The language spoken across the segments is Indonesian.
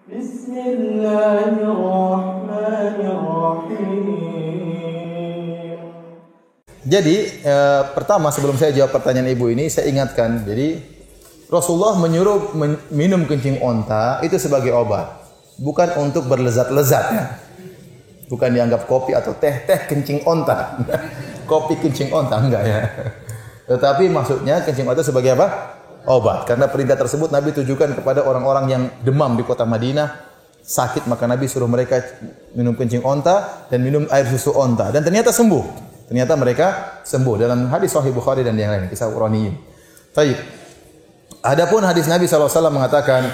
Bismillahirrahmanirrahim. Jadi pertama sebelum saya jawab pertanyaan ibu ini, saya ingatkan. Jadi Rasulullah menyuruh minum kencing onta itu sebagai obat, bukan untuk berlezat-lezat ya. Bukan dianggap kopi atau teh kencing onta. Kopi kencing onta enggak ya. Tetapi maksudnya kencing onta sebagai apa? Obat. Karena perintah tersebut Nabi tujukan kepada orang-orang yang demam di kota Madinah, sakit, maka Nabi suruh mereka minum kencing onta dan minum air susu onta, dan ternyata sembuh. Ternyata mereka sembuh dalam hadis Sahih Bukhari dan yang lain, kisah Quraniyin. Baik. Adapun hadis Nabi SAW mengatakan,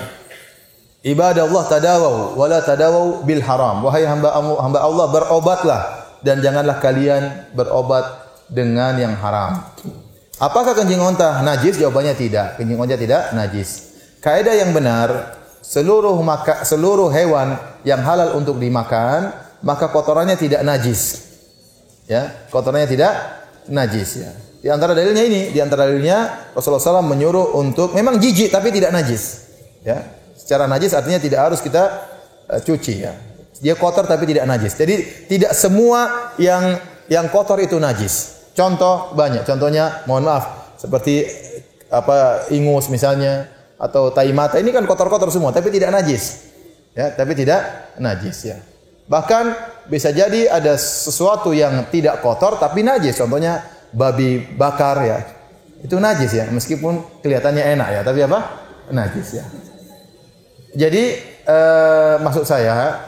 ibadallah tadawau wala tadawau bil haram. Wahai hamba Allah, berobatlah dan janganlah kalian berobat dengan yang haram. Apakah kencing onta najis? Jawabannya tidak. Kencing onta tidak najis. Kaidah yang benar, seluruh hewan yang halal untuk dimakan, maka kotorannya tidak najis. Ya, kotorannya tidak najis ya. Di antara dalilnya ini, di antara dalilnya Rasulullah SAW menyuruh untuk memang jijik tapi tidak najis. Ya. Secara najis artinya tidak harus kita cuci ya. Dia kotor tapi tidak najis. Jadi tidak semua yang kotor itu najis. Contoh banyak. Contohnya mohon maaf seperti ingus misalnya atau tai mata, ini kan kotor-kotor semua tapi tidak najis. Ya, tapi tidak najis ya. Bahkan bisa jadi ada sesuatu yang tidak kotor tapi najis. Contohnya babi bakar ya. Itu najis ya, meskipun kelihatannya enak ya, tapi apa? Najis ya. Jadi maksud saya,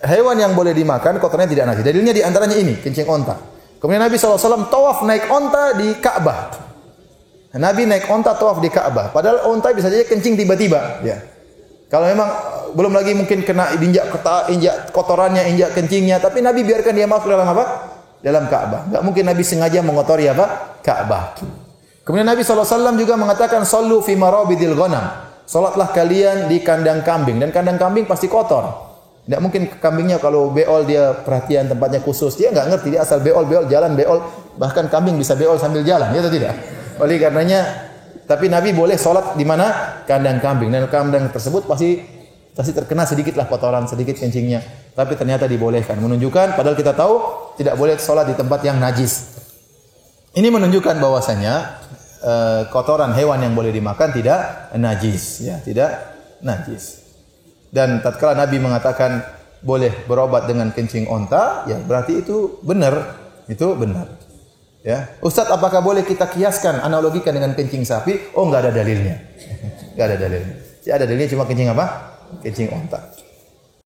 hewan yang boleh dimakan kotornya tidak najis. Dalilnya di antaranya ini, kencing onta. Kemudian Nabi SAW tawaf naik onta di Ka'bah. Nabi naik onta tawaf di Ka'bah. Padahal onta bisa saja kencing tiba-tiba. Ya. Kalau memang belum lagi mungkin kena injak kotorannya, injak kencingnya, tapi Nabi biarkan dia masuk dalam apa? Dalam Ka'bah. Enggak mungkin Nabi sengaja mengotori apa? Ka'bah. Kemudian Nabi SAW juga mengatakan, sallu fi marabidil ghanam. Salatlah kalian di kandang kambing, dan kandang kambing pasti kotor. Tidak mungkin kambingnya kalau beol dia perhatian tempatnya khusus, dia nggak ngerti, dia asal beol jalan beol, bahkan kambing bisa beol sambil jalan, ya atau tidak? Oleh karenanya, tapi Nabi boleh salat di mana? Kandang kambing, dan kandang tersebut pasti terkena sedikitlah kotoran, sedikit kencingnya, tapi ternyata dibolehkan, menunjukkan padahal kita tahu tidak boleh salat di tempat yang najis. Ini menunjukkan bahwasanya kotoran hewan yang boleh dimakan tidak najis, ya, tidak najis. Dan tatkala Nabi mengatakan boleh berobat dengan kencing onta, ya berarti itu benar, Ya, Ustaz, apakah boleh kita kiaskan, analogikan dengan kencing sapi? Oh, enggak ada dalilnya, enggak ada dalilnya. Ada dalilnya cuma kencing apa? Kencing onta.